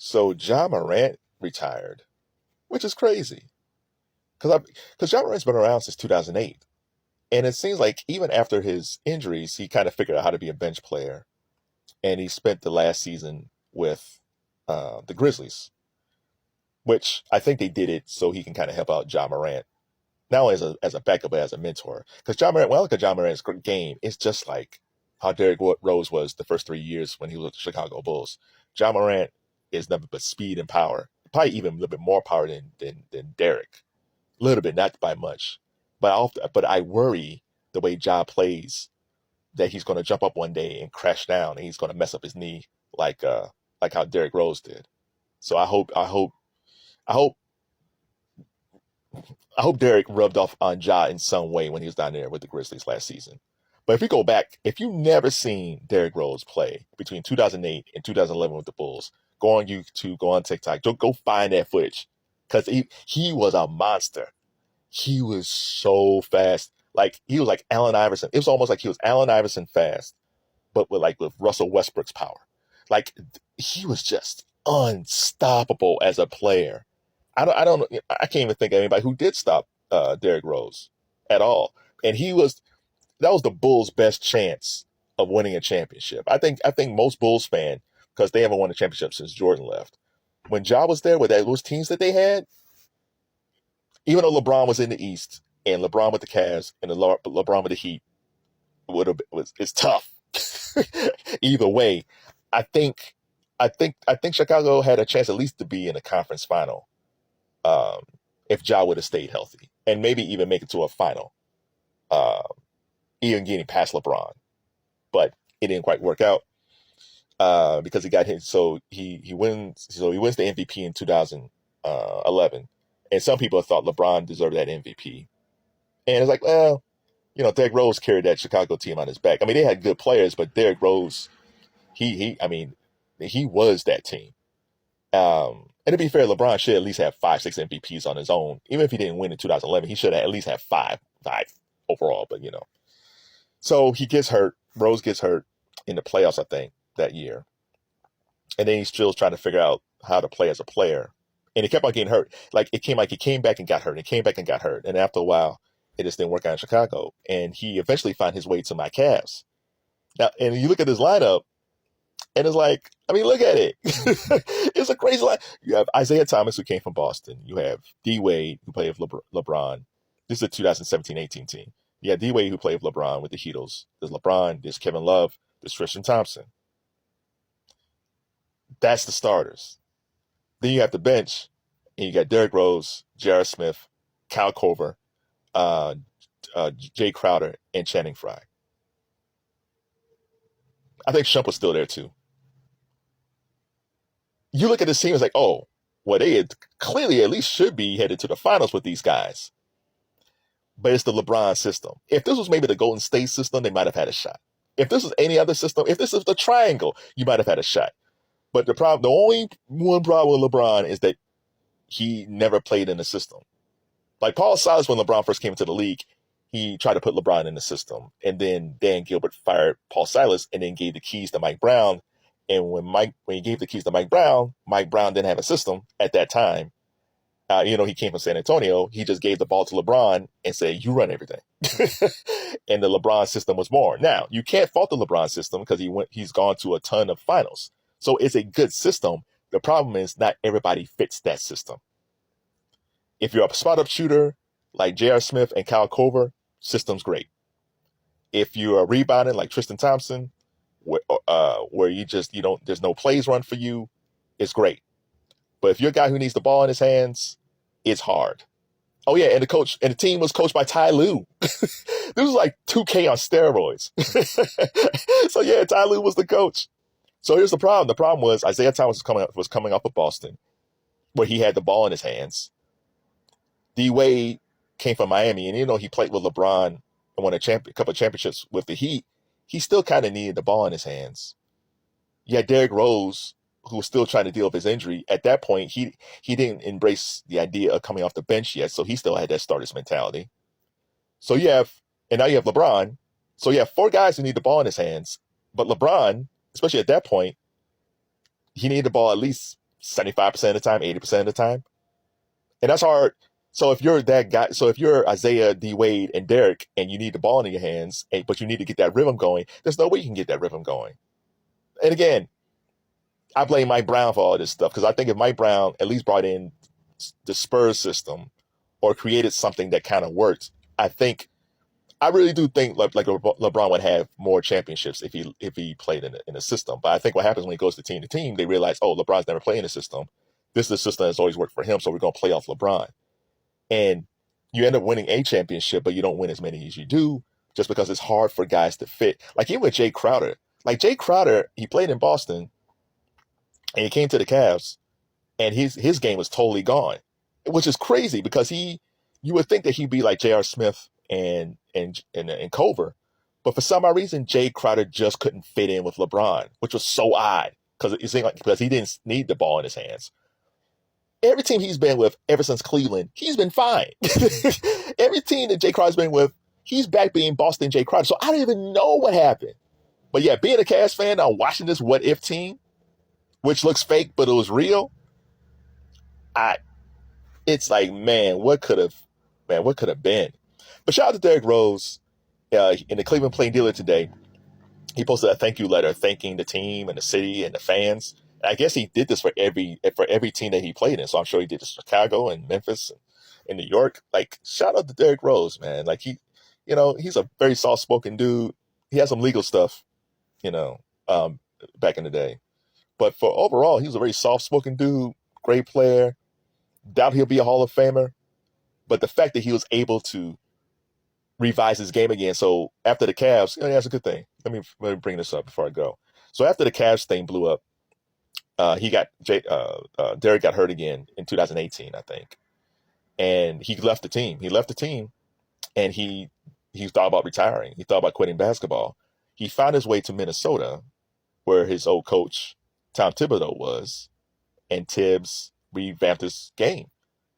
So Ja Morant retired, which is crazy because Ja Morant's been around since 2008, and it seems like even after his injuries, he kind of figured out how to be a bench player, and he spent the last season with the Grizzlies, which I think they did it so he can kind of help out Ja Morant, not only as a backup but as a mentor. Because Ja Morant, when I look at Ja Morant's game, it's just like how Derrick Rose was the first 3 years when he was with the Chicago Bulls. Ja Morant is nothing but speed and power, probably even a little bit more power than Derrick. A little bit, not by much. But I worry the way Ja plays that he's going to jump up one day and crash down and he's going to mess up his knee like how Derrick Rose did. So I hope I hope Derrick rubbed off on Ja in some way when he was down there with the Grizzlies last season. But if we go back, if you've never seen Derrick Rose play between 2008 and 2011 with the Bulls, go on YouTube, go on TikTok, go find that footage because he was a monster. He was so fast. Like he was like Allen Iverson. It was almost like he was Allen Iverson fast, but with Russell Westbrook's power. Like he was just unstoppable as a player. I can't even think of anybody who did stop Derrick Rose at all. And that was the Bulls' best chance of winning a championship. I think most Bulls fan, because they haven't won a championship since Jordan left. When Ja was there with those teams that they had, even though LeBron was in the East and LeBron with the Cavs and LeBron with the Heat, it's tough. Either way, I think Chicago had a chance at least to be in the conference final if Ja would have stayed healthy and maybe even make it to a final, even getting past LeBron. But it didn't quite work out because he got hit. So he wins. So he wins the MVP in 2011, and some people thought LeBron deserved that MVP. And it's like, well, Derrick Rose carried that Chicago team on his back. I mean, they had good players, but Derrick Rose, he was that team. And to be fair, LeBron should at least have 5, 6 MVPs on his own. Even if he didn't win in 2011, he should at least have five overall. But so he gets hurt. Rose gets hurt in the playoffs, I think, that year, and then he's still trying to figure out how to play as a player. And he kept on getting hurt. Like he came back and got hurt. And came back and got hurt. And after a while, it just didn't work out in Chicago. And he eventually found his way to my Cavs. Now, and you look at his lineup, and it's like, I mean, look at it. It's a crazy line. You have Isaiah Thomas, who came from Boston. You have D. Wade, who played with LeBron. This is a 2017-18 team. You have D. Wade, who played with LeBron with the Heatles. There's LeBron. There's Kevin Love. There's Tristan Thompson. That's the starters. Then you have the bench, and you got Derrick Rose, J.R. Smith, Kyle Korver, Jay Crowder, and Channing Frye. I think Shump was still there too. You look at this team, it's like, oh, well, they had clearly at least should be headed to the finals with these guys. But it's the LeBron system. If this was maybe the Golden State system, they might have had a shot. If this was any other system, if this is the triangle, you might have had a shot. But the only one problem with LeBron is that he never played in the system. Like Paul Silas, when LeBron first came into the league, he tried to put LeBron in the system. And then Dan Gilbert fired Paul Silas and then gave the keys to Mike Brown. And when he gave the keys to Mike Brown didn't have a system at that time. He came from San Antonio. He just gave the ball to LeBron and said, you run everything. And the LeBron system was born. Now, you can't fault the LeBron system because he's gone to a ton of finals. So it's a good system. The problem is not everybody fits that system. If you're a spot-up shooter like J.R. Smith and Kyle Korver, system's great. If you're a rebounder like Tristan Thompson, where you just, there's no plays run for you, it's great. But if you're a guy who needs the ball in his hands, it's hard. Oh yeah, and the team was coached by Ty Lue. This was like 2K on steroids. So yeah, Ty Lue was the coach. So here's the problem. The problem was Isaiah Thomas was coming off of Boston, where he had the ball in his hands. D. Wade came from Miami, and he played with LeBron and won a couple of championships with the Heat. He still kind of needed the ball in his hands. You had Derrick Rose, who was still trying to deal with his injury. At that point, he didn't embrace the idea of coming off the bench yet, so he still had that starter's mentality. So now you have LeBron. So you have 4 guys who need the ball in his hands, but LeBron, especially at that point, he needed the ball at least 75% of the time, 80% of the time. And that's hard. So if you're that guy, so if you're Isaiah, D Wade, and Derrick, and you need the ball in your hands, but you need to get that rhythm going, there's no way you can get that rhythm going. And again, I blame Mike Brown for all this stuff because I think if Mike Brown at least brought in the Spurs system or created something that kind of worked, I really do think like LeBron would have more championships if he played in a system. But I think what happens when he goes to team, they realize, oh, LeBron's never played in a system. This is a system that's always worked for him, so we're going to play off LeBron. And you end up winning a championship, but you don't win as many as you do just because it's hard for guys to fit. Like even with Jay Crowder. Like Jay Crowder, he played in Boston and he came to the Cavs and his game was totally gone, which is crazy because you would think that he'd be like J.R. Smith and Culver. But for some odd reason, Jay Crowder just couldn't fit in with LeBron, which was so odd because he didn't need the ball in his hands. Every team he's been with ever since Cleveland, he's been fine. Every team that Jay Crowder's been with, he's back being Boston Jay Crowder. So I don't even know what happened. But yeah, being a Cavs fan, I'm watching this what if team, which looks fake, but it was real. It's like, man, what could have been? But shout out to Derrick Rose in the Cleveland Plain Dealer today. He posted a thank you letter thanking the team and the city and the fans. And I guess he did this for every team that he played in. So I'm sure he did this in Chicago and Memphis and New York. Like, shout out to Derrick Rose, man. Like he's a very soft-spoken dude. He has some legal stuff, back in the day. But for overall, he was a very soft-spoken dude, great player. Doubt he'll be a Hall of Famer. But the fact that he was able to revise his game again. So after the Cavs, that's a good thing. Let me bring this up before I go. So after the Cavs thing blew up, Derrick got hurt again in 2018, I think. And he left the team. And he thought about retiring. He thought about quitting basketball. He found his way to Minnesota, where his old coach, Tom Thibodeau, was, and Tibbs revamped his game.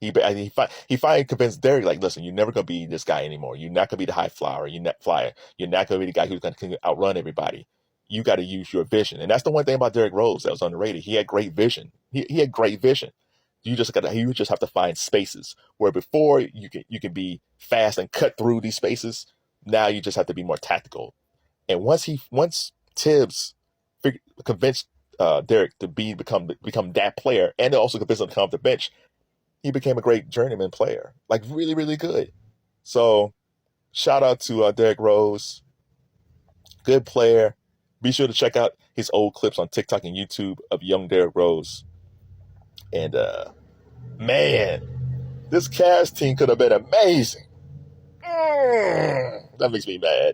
He finally convinced Derrick, like, listen, you're never going to be this guy anymore. You're not going to be the high flyer. You're not going to be the guy who's going to outrun everybody. You got to use your vision. And that's the one thing about Derrick Rose that was underrated. He had great vision. He had great vision. You just have to find spaces where before you can be fast and cut through these spaces. Now you just have to be more tactical. And once Tibbs convinced Derrick to become that player, and also convinced him to come off the bench, he became a great journeyman player, like really, really good. So shout out to Derrick Rose, good player. Be sure to check out his old clips on TikTok and YouTube of young Derrick Rose. And man, this Cavs team could have been amazing. That makes me mad.